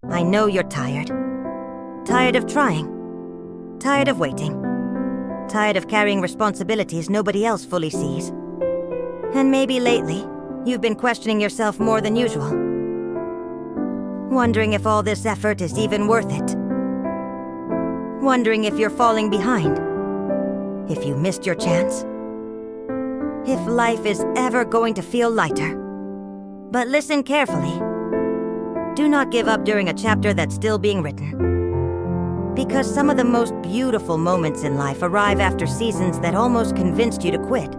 I know you're tired. Tired of trying. Tired of waiting. Tired of carrying responsibilities nobody else fully sees. And maybe lately, you've been questioning yourself more than usual. Wondering if all this effort is even worth it. Wondering if you're falling behind. If you missed your chance. If life is ever going to feel lighter. But listen carefully. Do not give up during a chapter that's still being written. Because some of the most beautiful moments in life arrive after seasons that almost convinced you to quit.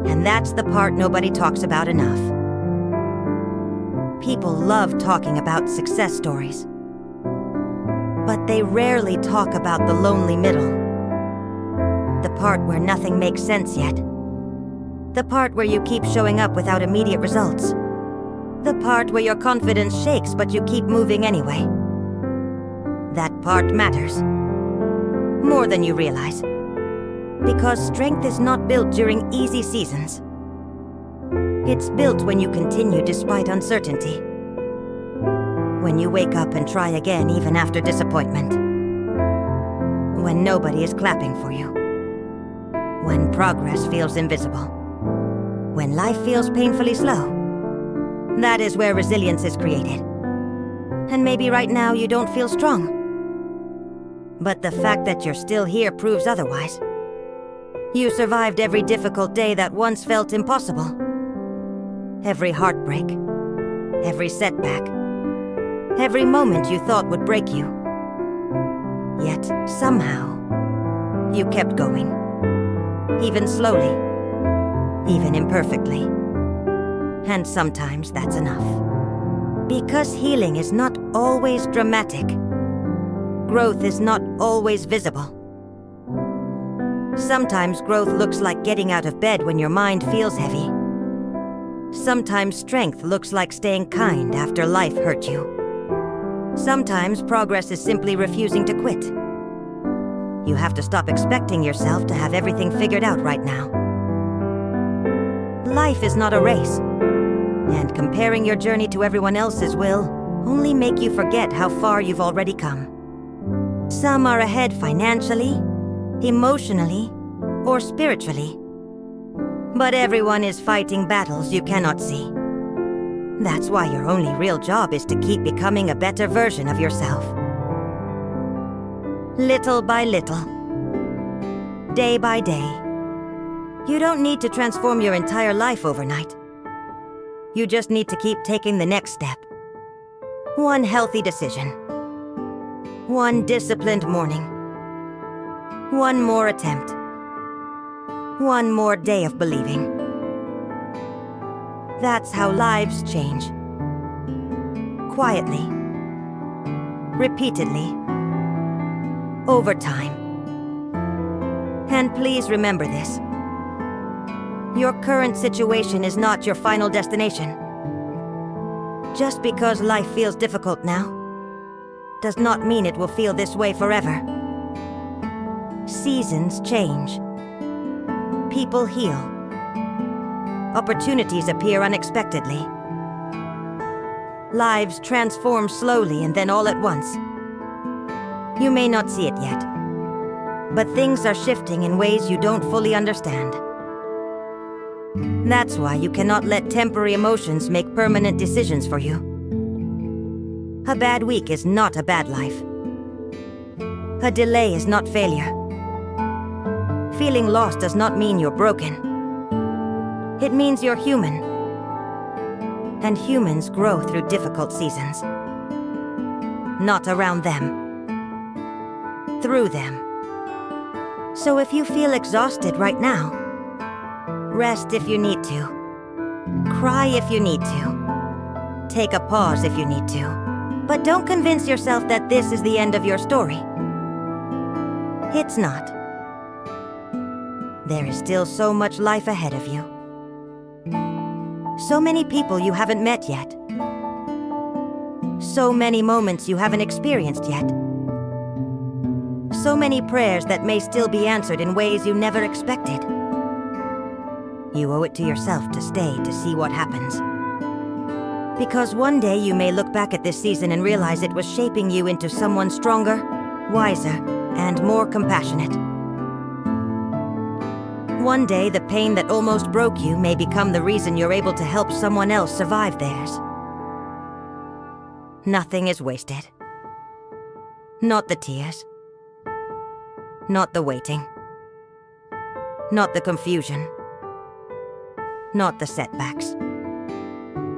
And that's the part nobody talks about enough. People love talking about success stories. But they rarely talk about the lonely middle. The part where nothing makes sense yet. The part where you keep showing up without immediate results. The part where your confidence shakes but you keep moving anyway. That part matters. More than you realize. Because strength is not built during easy seasons. It's built when you continue despite uncertainty. When you wake up and try again even after disappointment. When nobody is clapping for you. When progress feels invisible. When life feels painfully slow. That is where resilience is created. And maybe right now you don't feel strong. But the fact that you're still here proves otherwise. You survived every difficult day that once felt impossible. Every heartbreak. Every setback. Every moment you thought would break you. Yet, somehow, you kept going. Even slowly. Even imperfectly. And sometimes that's enough. Because healing is not always dramatic. Growth is not always visible. Sometimes growth looks like getting out of bed when your mind feels heavy. Sometimes strength looks like staying kind after life hurt you. Sometimes progress is simply refusing to quit. You have to stop expecting yourself to have everything figured out right now. Life is not a race, and comparing your journey to everyone else's will only make you forget how far you've already come. Some are ahead financially, emotionally, or spiritually. But everyone is fighting battles you cannot see. That's why your only real job is to keep becoming a better version of yourself. Little by little. Day by day. You don't need to transform your entire life overnight. You just need to keep taking the next step. One healthy decision. One disciplined morning. One more attempt. One more day of believing. That's how lives change. Quietly. Repeatedly. Over time. And please remember this. Your current situation is not your final destination. Just because life feels difficult now, does not mean it will feel this way forever. Seasons change. People heal. Opportunities appear unexpectedly. Lives transform slowly and then all at once. You may not see it yet, but things are shifting in ways you don't fully understand. That's why you cannot let temporary emotions make permanent decisions for you. A bad week is not a bad life. A delay is not failure. Feeling lost does not mean you're broken. It means you're human. And humans grow through difficult seasons. Not around them. Through them. So if you feel exhausted right now, rest if you need to. Cry if you need to. Take a pause if you need to. But don't convince yourself that this is the end of your story. It's not. There is still so much life ahead of you. So many people you haven't met yet. So many moments you haven't experienced yet. So many prayers that may still be answered in ways you never expected. You owe it to yourself to stay to see what happens. Because one day you may look back at this season and realize it was shaping you into someone stronger, wiser, and more compassionate. One day, the pain that almost broke you may become the reason you're able to help someone else survive theirs. Nothing is wasted. Not the tears. Not the waiting. Not the confusion. Not the setbacks.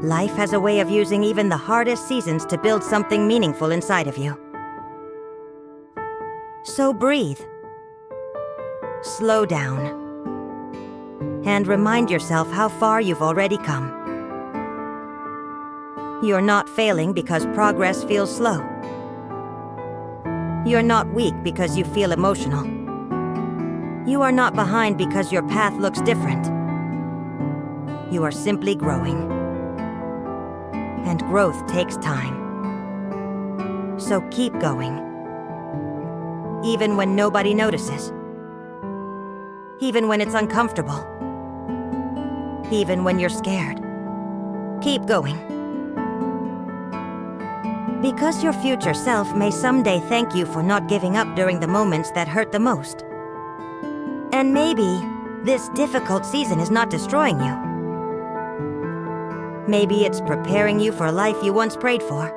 Life has a way of using even the hardest seasons to build something meaningful inside of you. So breathe. Slow down. And remind yourself how far you've already come. You're not failing because progress feels slow. You're not weak because you feel emotional. You are not behind because your path looks different. You are simply growing. And growth takes time. So keep going. Even when nobody notices. Even when it's uncomfortable. Even when you're scared. Keep going. Because your future self may someday thank you for not giving up during the moments that hurt the most. And maybe this difficult season is not destroying you. Maybe it's preparing you for a life you once prayed for.